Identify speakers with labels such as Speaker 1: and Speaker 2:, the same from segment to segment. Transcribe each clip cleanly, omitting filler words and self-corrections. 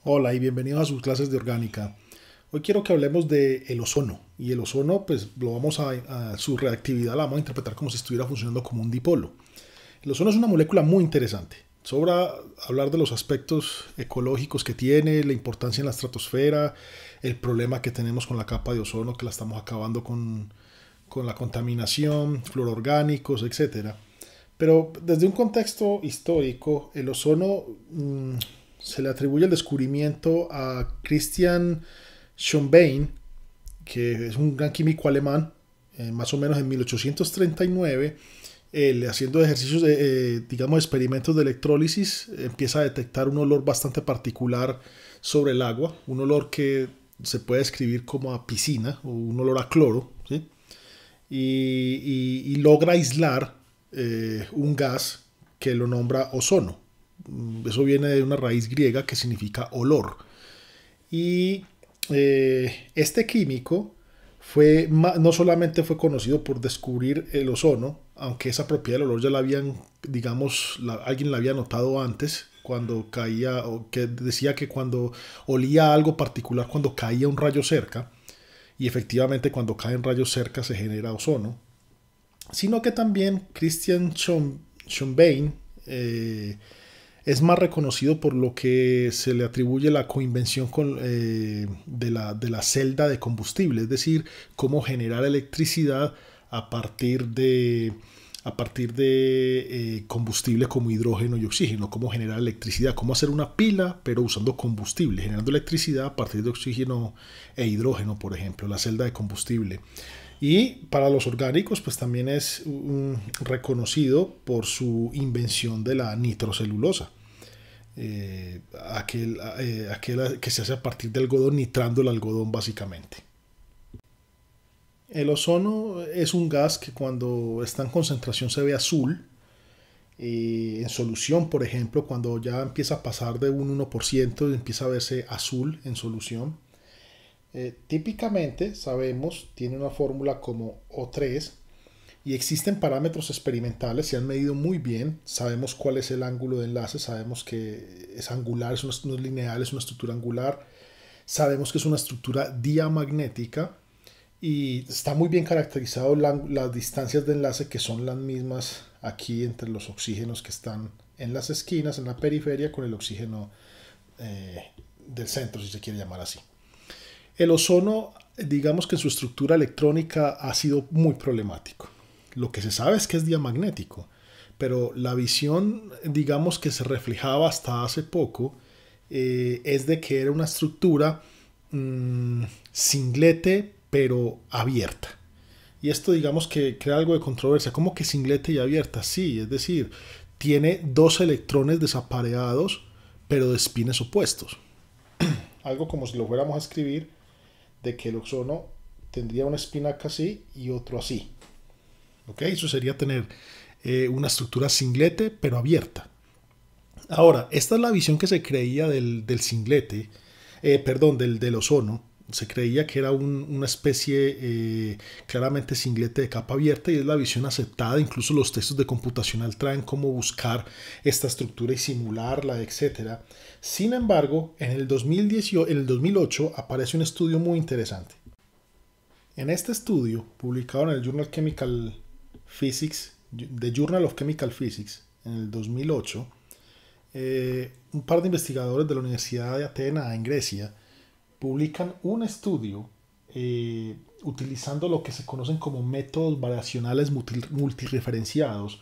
Speaker 1: Hola y bienvenidos a sus clases de orgánica. Hoy quiero que hablemos de el ozono y el ozono pues lo vamos a su reactividad la vamos a interpretar como si estuviera funcionando como un dipolo. El ozono es una molécula muy interesante. Sobra hablar de los aspectos ecológicos que tiene, la importancia en la estratosfera, el problema que tenemos con la capa de ozono que la estamos acabando con la contaminación, fluororgánicos, etcétera. Pero desde un contexto histórico, el ozono se le atribuye el descubrimiento a Christian Schonbein, que es un gran químico alemán, más o menos en 1839, haciendo ejercicios digamos, experimentos de electrólisis, empieza a detectar un olor bastante particular sobre el agua, un olor que se puede describir como a piscina o un olor a cloro, ¿sí? Y logra aislar un gas que lo nombra ozono. Eso viene de una raíz griega que significa olor. Y este químico no solamente fue conocido por descubrir el ozono, aunque esa propiedad del olor ya la habían, digamos, alguien la había notado antes, cuando caía, o que decía que cuando olía algo particular, cuando caía un rayo cerca, y efectivamente cuando caen rayos cerca se genera ozono, sino que también Christian Schonbein es más reconocido por lo que se le atribuye la coinvención de la celda de combustible, es decir, cómo generar electricidad a partir de combustible como hidrógeno y oxígeno, cómo generar electricidad, cómo hacer una pila pero usando combustible, generando electricidad a partir de oxígeno e hidrógeno, por ejemplo, la celda de combustible. Y para los orgánicos, pues también es reconocido por su invención de la nitrocelulosa. Aquel que se hace a partir de algodón, nitrando el algodón básicamente. El ozono es un gas que cuando está en concentración se ve azul. En solución, por ejemplo, cuando ya empieza a pasar de un 1%, empieza a verse azul en solución. Típicamente, sabemos, tiene una fórmula como O3 y existen parámetros experimentales, se han medido muy bien, sabemos cuál es el ángulo de enlace, sabemos que es angular, no es lineal, es una estructura angular, sabemos que es una estructura diamagnética y está muy bien caracterizado las distancias de enlace que son las mismas aquí entre los oxígenos que están en las esquinas, en la periferia, con el oxígeno del centro, si se quiere llamar así. El ozono, digamos que en su estructura electrónica ha sido muy problemático. Lo que se sabe es que es diamagnético, pero la visión, digamos que se reflejaba hasta hace poco, es de que era una estructura singlete pero abierta. Y esto digamos que crea algo de controversia. ¿Cómo que singlete y abierta? Sí, es decir, tiene dos electrones desapareados pero de espines opuestos. Algo como si lo fuéramos a escribir de que el ozono tendría una espinaca así y otro así. ¿Ok? Eso sería tener una estructura singlete pero abierta. Ahora, esta es la visión que se creía del singlete, perdón, del ozono. Se creía que era una especie claramente singlete de capa abierta y es la visión aceptada. Incluso los textos de computacional traen cómo buscar esta estructura y simularla, etc. Sin embargo, en el 2008 aparece un estudio muy interesante. En este estudio, publicado en el Journal Chemical Physics, The Journal of Chemical Physics, en el 2008, un par de investigadores de la Universidad de Atenas, en Grecia, publican un estudio utilizando lo que se conocen como métodos variacionales multireferenciados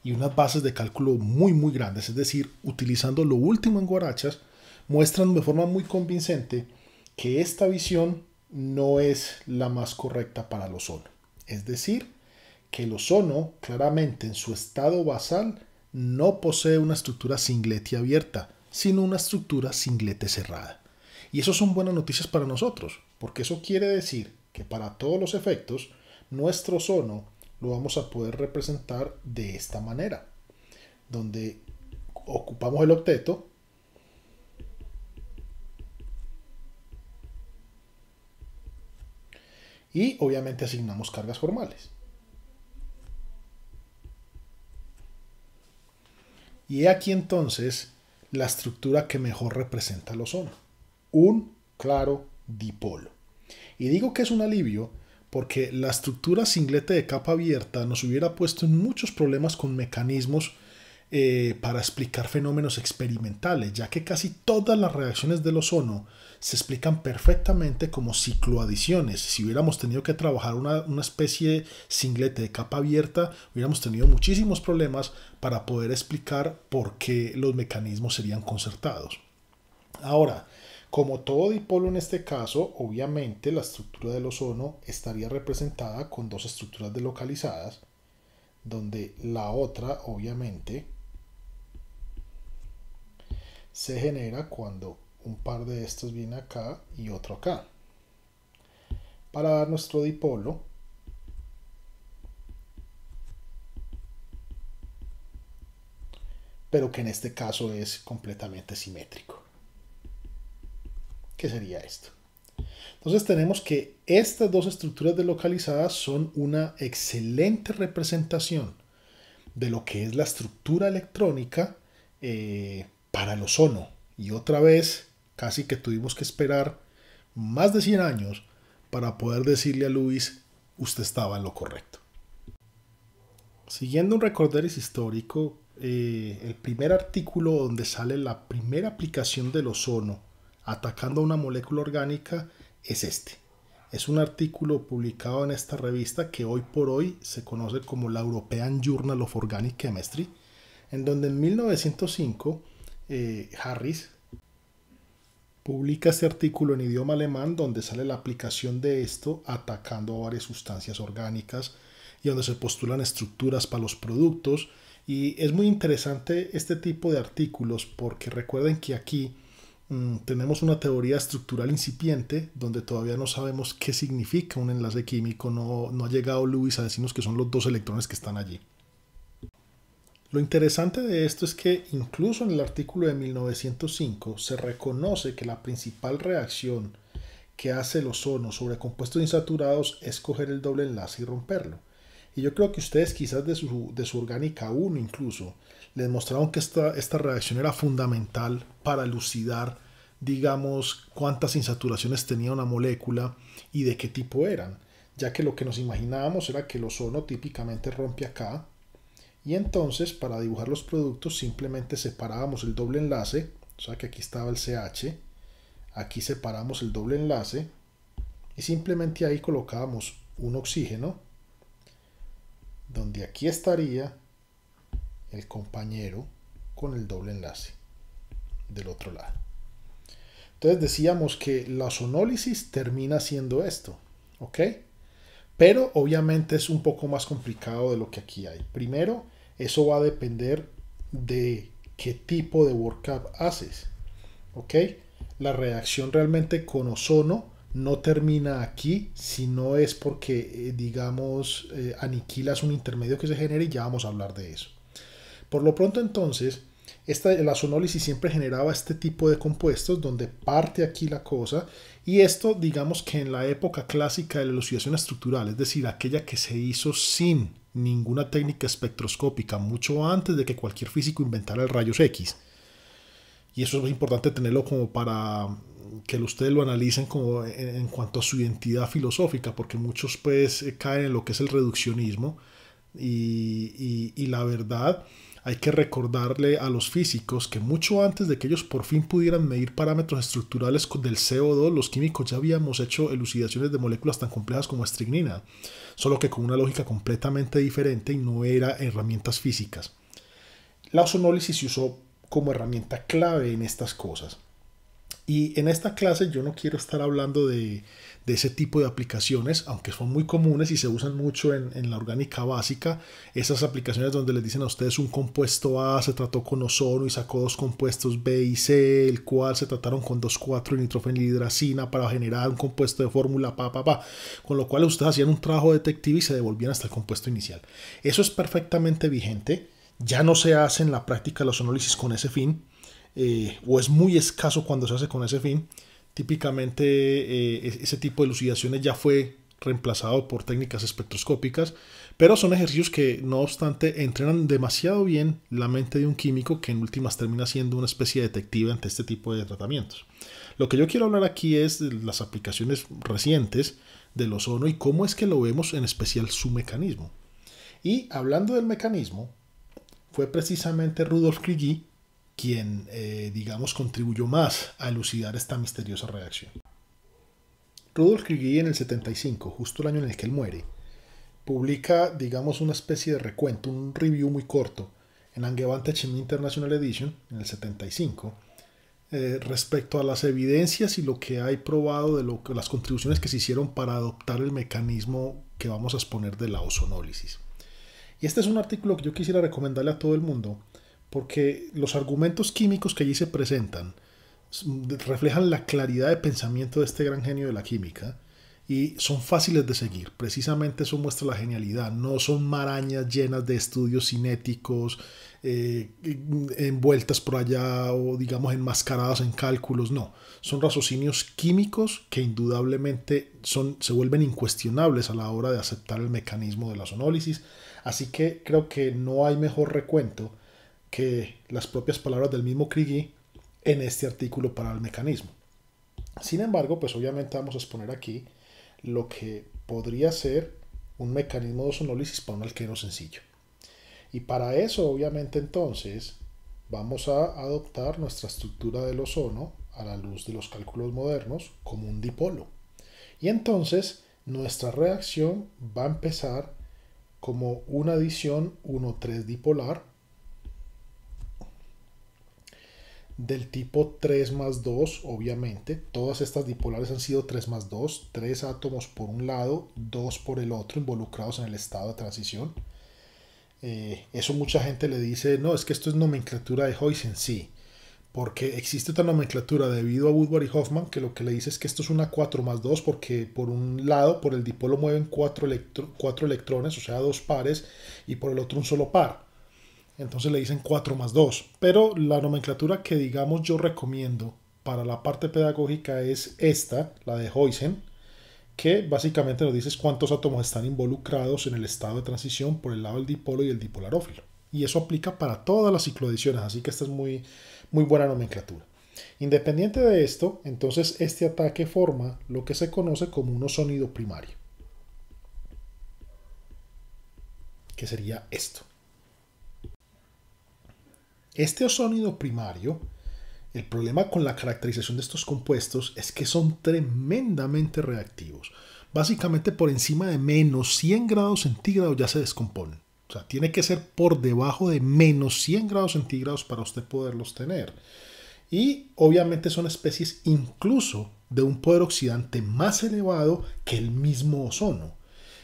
Speaker 1: y unas bases de cálculo muy grandes, es decir, utilizando lo último en guarachas, muestran de forma muy convincente que esta visión no es la más correcta para el ozono. Es decir, que el ozono claramente en su estado basal no posee una estructura singlete abierta, sino una estructura singlete cerrada. Y eso son buenas noticias para nosotros, porque eso quiere decir que para todos los efectos, nuestro ozono lo vamos a poder representar de esta manera, donde ocupamos el octeto y obviamente asignamos cargas formales. Y he aquí entonces la estructura que mejor representa el ozono. un claro dipolo. Y digo que es un alivio porque la estructura singlete de capa abierta nos hubiera puesto en muchos problemas con mecanismos para explicar fenómenos experimentales, ya que casi todas las reacciones del ozono se explican perfectamente como cicloadiciones. Si hubiéramos tenido que trabajar una especie singlete de capa abierta, hubiéramos tenido muchísimos problemas para poder explicar por qué los mecanismos serían concertados. Ahora, como todo dipolo en este caso, obviamente la estructura del ozono estaría representada con dos estructuras delocalizadas, donde la otra, obviamente, se genera cuando un par de estos viene acá y otro acá. Para dar nuestro dipolo, pero que en este caso es completamente simétrico. ¿Qué sería esto? Entonces tenemos que estas dos estructuras delocalizadas son una excelente representación de lo que es la estructura electrónica para el ozono. Y otra vez, casi que tuvimos que esperar más de 100 años para poder decirle a Lewis, usted estaba en lo correcto. Siguiendo un recorderis histórico, el primer artículo donde sale la primera aplicación del ozono atacando a una molécula orgánica es este. Es un artículo publicado en esta revista que hoy por hoy se conoce como la European Journal of Organic Chemistry, en donde en 1905 Harris publica este artículo en idioma alemán donde sale la aplicación de esto atacando a varias sustancias orgánicas y donde se postulan estructuras para los productos. Y es muy interesante este tipo de artículos porque recuerden que aquí tenemos una teoría estructural incipiente donde todavía no sabemos qué significa un enlace químico. No ha llegado Lewis a decirnos que son los dos electrones que están allí. Lo interesante de esto es que incluso en el artículo de 1905 se reconoce que la principal reacción que hace el ozono sobre compuestos insaturados es coger el doble enlace y romperlo. Y yo creo que ustedes quizás de su orgánica 1 incluso les mostraron que esta reacción era fundamental para elucidar, digamos, cuántas insaturaciones tenía una molécula y de qué tipo eran, ya que lo que nos imaginábamos era que el ozono típicamente rompe acá, y entonces para dibujar los productos simplemente separábamos el doble enlace, o sea que aquí estaba el CH, aquí separamos el doble enlace y simplemente ahí colocábamos un oxígeno, donde aquí estaría el compañero con el doble enlace del otro lado. Entonces decíamos que la ozonólisis termina siendo esto, ¿ok? Pero obviamente es un poco más complicado de lo que aquí hay. Primero, eso va a depender de qué tipo de workup haces, ¿ok? La reacción realmente con ozono no termina aquí, sino es porque, digamos, aniquilas un intermedio que se genera y ya vamos a hablar de eso. Por lo pronto entonces, la ozonólisis siempre generaba este tipo de compuestos donde parte aquí la cosa, y esto digamos que en la época clásica de la elucidación estructural, es decir, aquella que se hizo sin ninguna técnica espectroscópica, mucho antes de que cualquier físico inventara el rayos X. Y eso es importante tenerlo como para que ustedes lo analicen como en cuanto a su identidad filosófica, porque muchos pues caen en lo que es el reduccionismo y la verdad hay que recordarle a los físicos que mucho antes de que ellos por fin pudieran medir parámetros estructurales del CO2, los químicos ya habíamos hecho elucidaciones de moléculas tan complejas como estricnina, solo que con una lógica completamente diferente y no era herramientas físicas. La ozonólisis se usó como herramienta clave en estas cosas. Y en esta clase yo no quiero estar hablando de ese tipo de aplicaciones, aunque son muy comunes y se usan mucho en la orgánica básica, esas aplicaciones donde les dicen a ustedes un compuesto A se trató con ozono y sacó dos compuestos B y C, el cual se trataron con 2,4-nitrofenilhidracina para generar un compuesto de fórmula con lo cual ustedes hacían un trabajo detective y se devolvían hasta el compuesto inicial. Eso es perfectamente vigente, ya no se hace en la práctica la ozonólisis con ese fin, o es muy escaso cuando se hace con ese fin. Típicamente ese tipo de elucidaciones ya fue reemplazado por técnicas espectroscópicas, Pero son ejercicios que, no obstante, entrenan demasiado bien la mente de un químico que en últimas termina siendo una especie de detective ante este tipo de tratamientos. Lo que yo quiero hablar aquí es de las aplicaciones recientes del ozono y cómo es que lo vemos, en especial su mecanismo. Y hablando del mecanismo, fue precisamente Rudolf Kriegi quien, digamos, contribuyó más a elucidar esta misteriosa reacción. Rudolf Kriegi en el 75, justo el año en el que él muere, publica, digamos, una especie de recuento, un review muy corto en Angewandte Chemie International Edition en el 75, respecto a las evidencias y lo que hay probado de las contribuciones que se hicieron para adoptar el mecanismo que vamos a exponer de la ozonólisis. Y este es un artículo que yo quisiera recomendarle a todo el mundo, porque los argumentos químicos que allí se presentan reflejan la claridad de pensamiento de este gran genio de la química y son fáciles de seguir. Precisamente eso muestra la genialidad. No son marañas llenas de estudios cinéticos, envueltas por allá o digamos enmascaradas en cálculos. No, son raciocinios químicos que indudablemente se vuelven incuestionables a la hora de aceptar el mecanismo de la ozonólisis. Así que creo que no hay mejor recuento que las propias palabras del mismo Kriegi en este artículo para el mecanismo. Sin embargo, pues obviamente vamos a exponer aquí lo que podría ser un mecanismo de ozonólisis para un alqueno sencillo. Y para eso, obviamente, entonces, vamos a adoptar nuestra estructura del ozono a la luz de los cálculos modernos como un dipolo. Y entonces, nuestra reacción va a empezar como una adición 1,3 dipolar del tipo 3 más 2, obviamente. Todas estas dipolares han sido 3 más 2, 3 átomos por un lado, 2 por el otro, involucrados en el estado de transición. Eso mucha gente le dice, no, es que esto es nomenclatura de Huygens, sí, porque existe otra nomenclatura debido a Woodward y Hoffman que lo que le dice es que esto es una 4 más 2 porque por un lado, por el dipolo mueven 4 electrones, o sea, 2 pares, y por el otro un solo par. Entonces le dicen 4 más 2. Pero la nomenclatura que digamos yo recomiendo para la parte pedagógica es esta, la de Huygens, que básicamente nos dice cuántos átomos están involucrados en el estado de transición por el lado del dipolo y el dipolarófilo. Y eso aplica para todas las cicloadiciones, así que esta es muy, muy buena nomenclatura. Independiente de esto, entonces este ataque forma lo que se conoce como un ozónido primario, que sería esto. Este ozónido primario, el problema con la caracterización de estos compuestos es que son tremendamente reactivos. Básicamente por encima de menos 100 grados centígrados ya se descomponen. O sea, tiene que ser por debajo de menos 100 grados centígrados para usted poderlos tener. Y obviamente son especies incluso de un poder oxidante más elevado que el mismo ozono.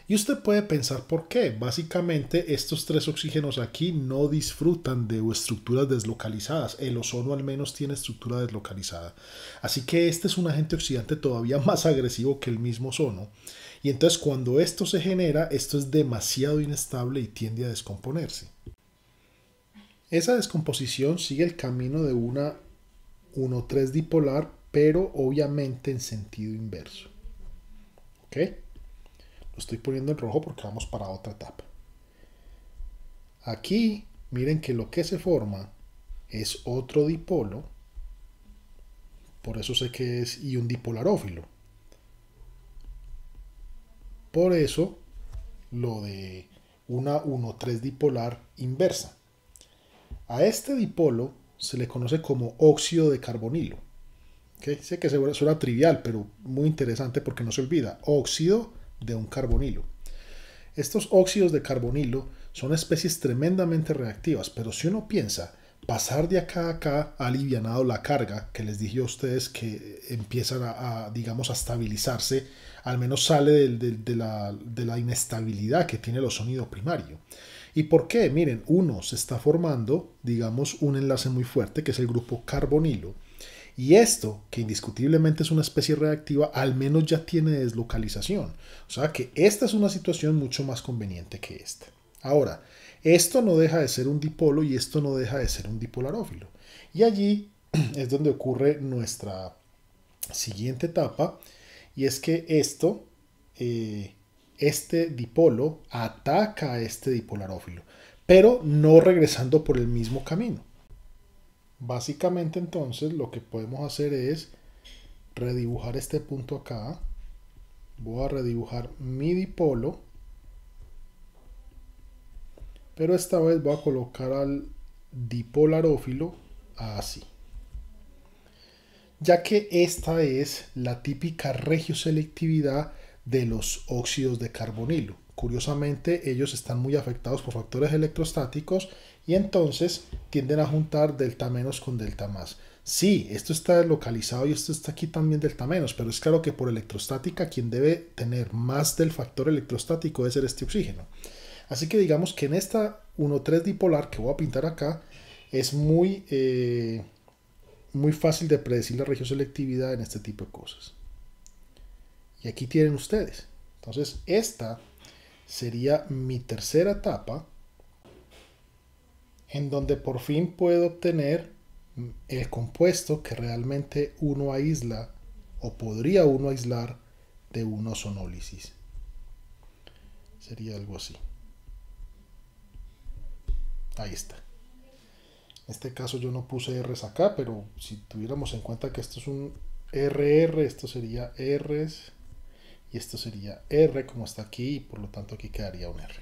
Speaker 1: Y usted puede pensar por qué. Básicamente estos tres oxígenos aquí no disfrutan de estructuras deslocalizadas. El ozono al menos tiene estructura deslocalizada. Así que este es un agente oxidante todavía más agresivo que el mismo ozono. Y entonces cuando esto se genera, esto es demasiado inestable y tiende a descomponerse. Esa descomposición sigue el camino de una 1,3 dipolar, pero obviamente en sentido inverso. ¿Ok? Lo estoy poniendo en rojo porque vamos para otra etapa. Aquí, miren que lo que se forma es otro dipolo. Por eso sé que es y un dipolarófilo. Por eso lo de una 1,3 dipolar inversa. A este dipolo se le conoce como óxido de carbonilo. ¿Okay? Sé que suena trivial, pero muy interesante porque no se olvida. Óxido de un carbonilo. Estos óxidos de carbonilo son especies tremendamente reactivas, pero si uno piensa, pasar de acá a acá ha alivianado la carga que les dije a ustedes que empiezan digamos, a estabilizarse, al menos sale de la inestabilidad que tiene el ozónido primario. ¿Y por qué? Miren, uno se está formando, digamos, un enlace muy fuerte que es el grupo carbonilo. Y esto, que indiscutiblemente es una especie reactiva, al menos ya tiene deslocalización. O sea que esta es una situación mucho más conveniente que esta. Ahora, esto no deja de ser un dipolo y esto no deja de ser un dipolarófilo. Y allí es donde ocurre nuestra siguiente etapa, y es que este dipolo ataca a este dipolarófilo, pero no regresando por el mismo camino. Básicamente entonces lo que podemos hacer es redibujar este punto acá. Voy a redibujar mi dipolo, pero esta vez voy a colocar al dipolarófilo así, ya que esta es la típica regioselectividad de los óxidos de carbonilo. Curiosamente, ellos están muy afectados por factores electrostáticos y entonces tienden a juntar delta menos con delta más. Sí, esto está localizado y esto está aquí también delta menos, pero es claro que por electrostática quien debe tener más del factor electrostático debe ser este oxígeno. Así que digamos que en esta 1,3 dipolar que voy a pintar acá es muy fácil de predecir la regioselectividad en este tipo de cosas. Y aquí tienen ustedes. Entonces esta sería mi tercera etapa en donde por fin puedo obtener el compuesto que realmente uno aísla o podría uno aislar de un ozonólisis. Sería algo así. Ahí está. En este caso yo no puse R's acá, pero si tuviéramos en cuenta que esto es un RR, esto sería R's y esto sería R como está aquí y por lo tanto aquí quedaría un R.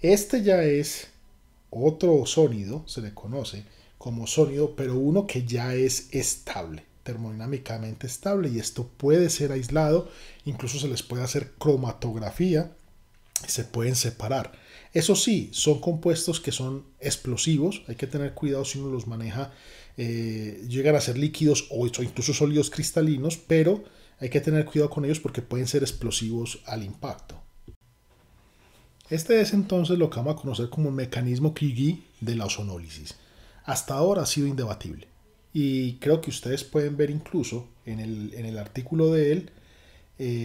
Speaker 1: Este ya es otro sólido, se le conoce como sólido, pero uno que ya es estable, termodinámicamente estable, y esto puede ser aislado, incluso se les puede hacer cromatografía, se pueden separar. Eso sí, son compuestos que son explosivos, hay que tener cuidado si uno los maneja, llegan a ser líquidos o incluso sólidos cristalinos, pero hay que tener cuidado con ellos porque pueden ser explosivos al impacto. Este es entonces lo que vamos a conocer como el mecanismo Krigi de la ozonólisis. Hasta ahora ha sido indebatible y creo que ustedes pueden ver incluso en el artículo de él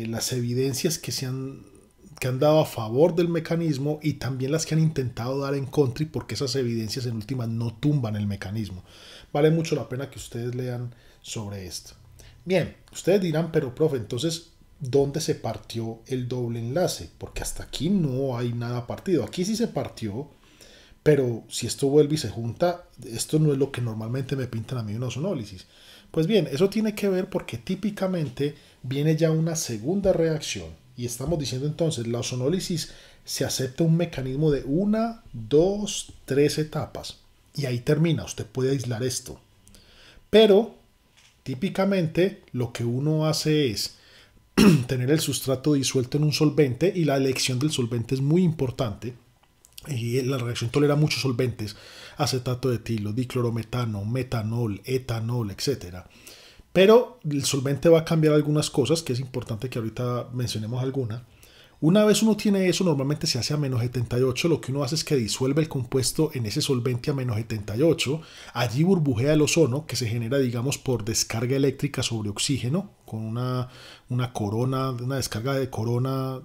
Speaker 1: las evidencias que han dado a favor del mecanismo y también las que han intentado dar en contra, porque esas evidencias en última no tumban el mecanismo. Vale mucho la pena que ustedes lean sobre esto. Bien, ustedes dirán, pero profe, entonces ¿dónde se partió el doble enlace? Porque hasta aquí no hay nada partido. Aquí sí se partió, pero si esto vuelve y se junta, esto no es lo que normalmente me pintan a mí una ozonólisis. Pues bien, eso tiene que ver porque típicamente viene ya una segunda reacción. Y estamos diciendo entonces, la ozonólisis se acepta un mecanismo de 1, 2, 3 etapas. Y ahí termina, usted puede aislar esto. Pero típicamente lo que uno hace es tener el sustrato disuelto en un solvente, y la elección del solvente es muy importante. Y la reacción tolera muchos solventes: acetato de etilo, diclorometano, metanol, etanol, etc. Pero el solvente va a cambiar algunas cosas, que es importante que ahorita mencionemos alguna. Una vez uno tiene eso, normalmente se hace a menos 78. Lo que uno hace es que disuelve el compuesto en ese solvente a menos 78. Allí burbujea el ozono, que se genera, digamos, por descarga eléctrica sobre oxígeno, con una corona, una descarga de corona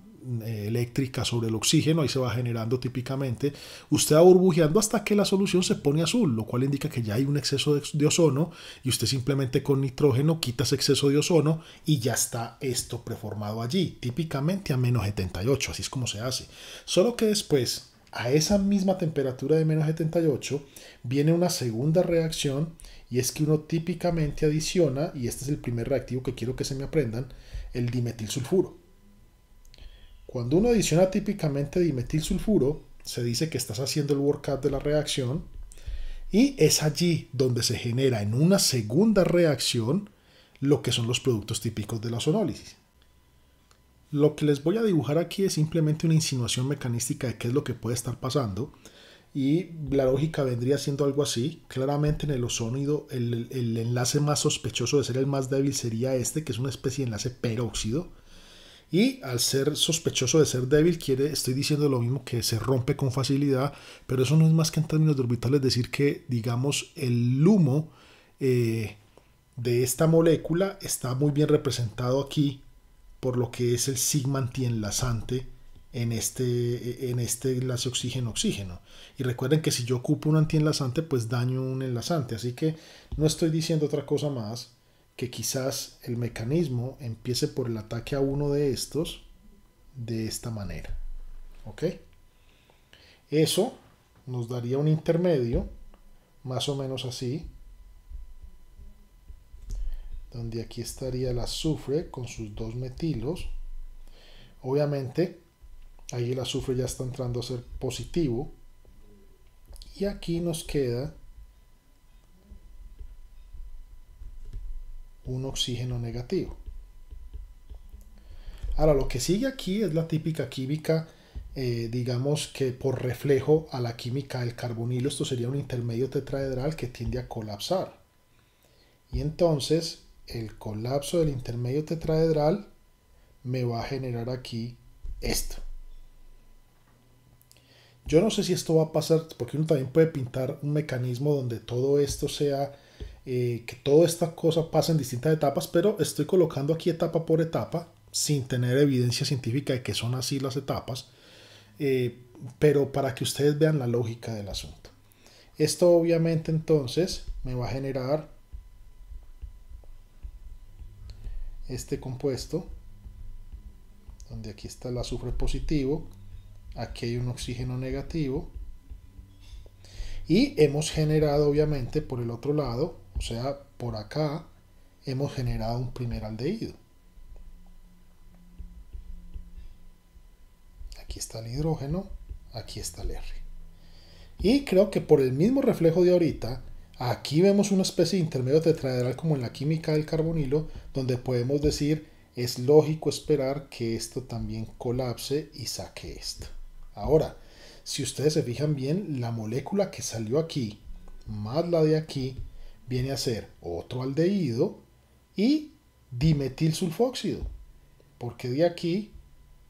Speaker 1: eléctrica sobre el oxígeno. Ahí se va generando típicamente. Usted va burbujeando hasta que la solución se pone azul, lo cual indica que ya hay un exceso de ozono, y usted simplemente con nitrógeno quita ese exceso de ozono y ya está esto preformado allí, típicamente a menos 78. Así es como se hace. Solo que después, a esa misma temperatura de menos 78, viene una segunda reacción, y es que uno típicamente adiciona, y este es el primer reactivo que quiero que se me aprendan, el dimetilsulfuro. Cuando uno adiciona típicamente dimetilsulfuro, se dice que estás haciendo el workup de la reacción, y es allí donde se genera en una segunda reacción lo que son los productos típicos de la ozonólisis. Lo que les voy a dibujar aquí es simplemente una insinuación mecanística de qué es lo que puede estar pasando, y la lógica vendría siendo algo así. Claramente en el ozónido el enlace más sospechoso de ser el más débil sería este, que es una especie de enlace peróxido. Y al ser sospechoso de ser débil, estoy diciendo lo mismo, que se rompe con facilidad, pero eso no es más que en términos de orbitales decir que, digamos, el LUMO de esta molécula está muy bien representado aquí por lo que es el sigma antienlazante en este enlace oxígeno-oxígeno. Y recuerden que si yo ocupo un antienlazante, pues daño un enlazante. Así que no estoy diciendo otra cosa más que quizás el mecanismo empiece por el ataque a uno de estos, de esta manera. ¿Ok? Eso nos daría un intermedio, más o menos así, donde aquí estaría el azufre con sus dos metilos. Obviamente, ahí el azufre ya está entrando a ser positivo. Y aquí nos queda un oxígeno negativo. Ahora, lo que sigue aquí es la típica química, digamos que por reflejo a la química del carbonilo. Esto sería un intermedio tetraedral que tiende a colapsar. Y entonces, el colapso del intermedio tetraedral me va a generar aquí esto. Yo no sé si esto va a pasar, porque uno también puede pintar un mecanismo donde todo esto sea, que toda esta cosa pase en distintas etapas, pero estoy colocando aquí etapa por etapa, sin tener evidencia científica de que son así las etapas, pero para que ustedes vean la lógica del asunto. Esto obviamente entonces me va a generar este compuesto, donde aquí está el azufre positivo, aquí hay un oxígeno negativo, y hemos generado obviamente por el otro lado, o sea por acá, hemos generado un primer aldehído. Aquí está el hidrógeno, aquí está el R. Y creo que por el mismo reflejo de ahorita, aquí vemos una especie de intermedio tetraedral como en la química del carbonilo, donde podemos decir, es lógico esperar que esto también colapse y saque esto. Ahora, si ustedes se fijan bien, la molécula que salió aquí, más la de aquí, viene a ser otro aldehído y dimetilsulfóxido. Porque de aquí,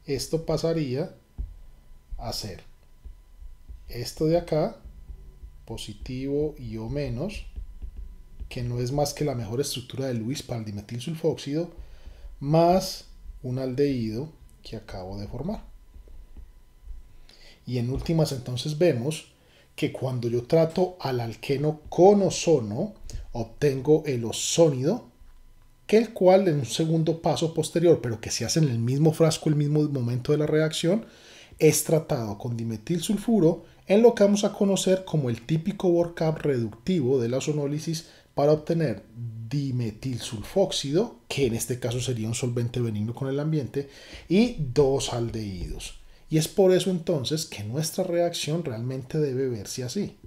Speaker 1: esto pasaría a ser esto de acá, positivo y O menos, que no es más que la mejor estructura de Lewis para el dimetilsulfóxido, más un aldehído que acabo de formar. Y en últimas entonces vemos que cuando yo trato al alqueno con ozono, obtengo el ozónido, que el cual en un segundo paso posterior, pero que se hace en el mismo frasco, el mismo momento de la reacción, es tratado con dimetilsulfuro en lo que vamos a conocer como el típico workup reductivo de la ozonólisis para obtener dimetilsulfóxido, que en este caso sería un solvente benigno con el ambiente, y dos aldehídos. Y es por eso entonces que nuestra reacción realmente debe verse así.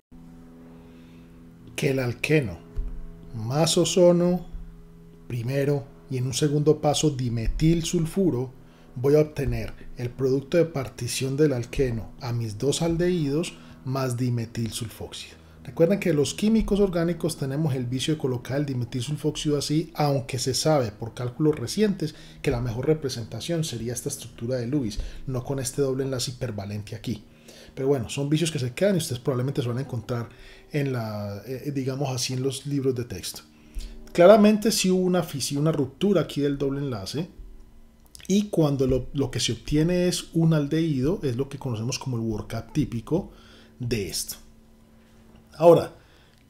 Speaker 1: Que el alqueno más ozono primero y en un segundo paso dimetilsulfuro, voy a obtener el producto de partición del alqueno a mis dos aldehídos más dimetilsulfóxido. Recuerden que los químicos orgánicos tenemos el vicio de colocar el dimetilsulfóxido así, aunque se sabe por cálculos recientes que la mejor representación sería esta estructura de Lewis, no con este doble enlace hipervalente aquí. Pero bueno, son vicios que se quedan y ustedes probablemente se van a encontrar en la, digamos así, en los libros de texto. Claramente sí hubo una fisión, una ruptura aquí del doble enlace, y cuando lo que se obtiene es un aldehído, es lo que conocemos como el workup típico de esto. Ahora,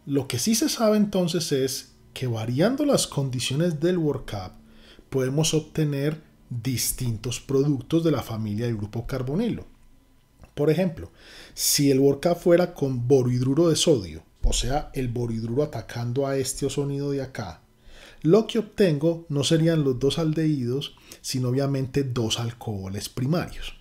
Speaker 1: lo que sí se sabe entonces es que variando las condiciones del workup, podemos obtener distintos productos de la familia del grupo carbonilo. Por ejemplo, si el workup fuera con borohidruro de sodio, o sea, el borohidruro atacando a este ozónido de acá, lo que obtengo no serían los dos aldehídos, sino obviamente dos alcoholes primarios.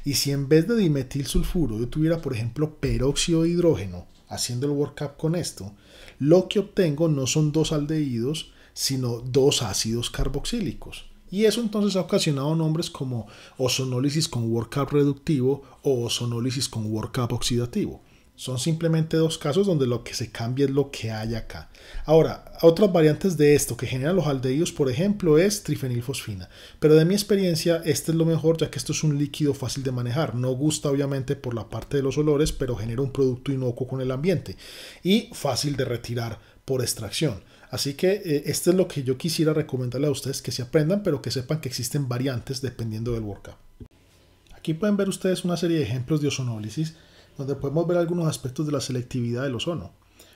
Speaker 1: Y si en vez de dimetilsulfuro yo tuviera, por ejemplo, peróxido de hidrógeno, haciendo el workup con esto, lo que obtengo no son dos aldehídos, sino dos ácidos carboxílicos. Y eso entonces ha ocasionado nombres como ozonólisis con workup reductivo o ozonólisis con workup oxidativo. Son simplemente dos casos donde lo que se cambia es lo que hay acá. Ahora, otras variantes de esto que generan los aldehídos, por ejemplo, es trifenilfosfina. Pero de mi experiencia, este es lo mejor, ya que esto es un líquido fácil de manejar. No gusta obviamente por la parte de los olores, pero genera un producto inocuo con el ambiente. Y fácil de retirar por extracción. Así que esto es lo que yo quisiera recomendarle a ustedes que se aprendan, pero que sepan que existen variantes dependiendo del workup. Aquí pueden ver ustedes una serie de ejemplos de ozonólisis, donde podemos ver algunos aspectos de la selectividad del ozono.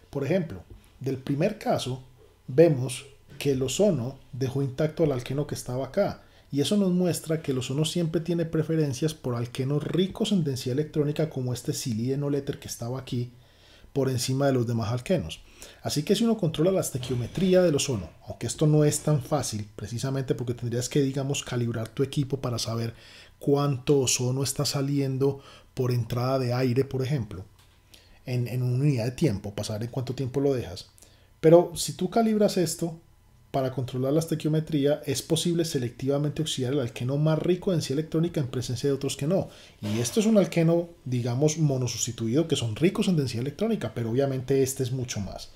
Speaker 1: Por ejemplo, del primer caso, vemos que el ozono dejó intacto el alqueno que estaba acá, Y eso nos muestra que el ozono siempre tiene preferencias por alquenos ricos en densidad electrónica como este silideno éter que estaba aquí, por encima de los demás alquenos. Así que si uno controla la estequiometría del ozono, aunque esto no es tan fácil, precisamente porque tendrías que, digamos, calibrar tu equipo para saber cuánto ozono está saliendo por entrada de aire, por ejemplo, en una unidad de tiempo, para saber en cuánto tiempo lo dejas. Pero si tú calibras esto, para controlar la estequiometría, es posible selectivamente oxidar el alqueno más rico en densidad electrónica en presencia de otros que no. Y esto es un alqueno, digamos, monosustituido, que son ricos en densidad electrónica, pero obviamente este es mucho más.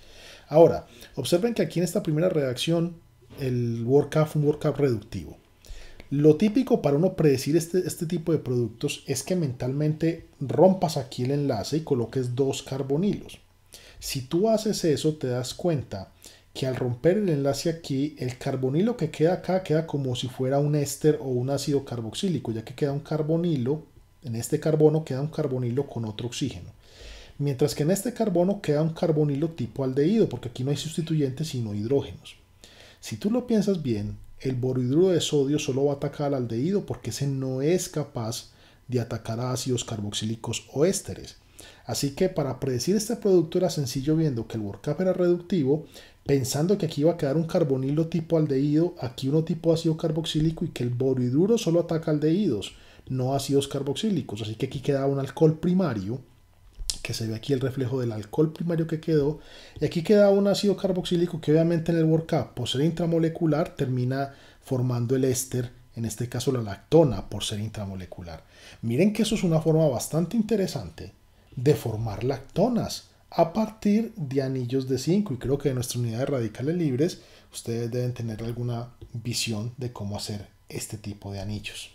Speaker 1: Ahora, observen que aquí en esta primera reacción, el workup fue un workup reductivo. Lo típico para uno predecir este tipo de productos es que mentalmente rompas aquí el enlace y coloques dos carbonilos. Si tú haces eso, te das cuenta que al romper el enlace aquí, el carbonilo que queda acá queda como si fuera un éster o un ácido carboxílico, ya que queda un carbonilo, en este carbono queda un carbonilo con otro oxígeno. Mientras que en este carbono queda un carbonilo tipo aldehído, porque aquí no hay sustituyentes sino hidrógenos. Si tú lo piensas bien, el borhidruro de sodio solo va a atacar al aldehído porque ese no es capaz de atacar a ácidos carboxílicos o ésteres. Así que para predecir este producto era sencillo viendo que el workup era reductivo, pensando que aquí iba a quedar un carbonilo tipo aldehído, aquí uno tipo ácido carboxílico y que el borhidruro solo ataca aldehídos, no ácidos carboxílicos. Así que aquí quedaba un alcohol primario, que se ve aquí el reflejo del alcohol primario que quedó, y aquí queda un ácido carboxílico que obviamente en el workup, por ser intramolecular, termina formando el éster, en este caso la lactona, por ser intramolecular. Miren que eso es una forma bastante interesante de formar lactonas a partir de anillos de zinc, y creo que en nuestra unidad de radicales libres ustedes deben tener alguna visión de cómo hacer este tipo de anillos.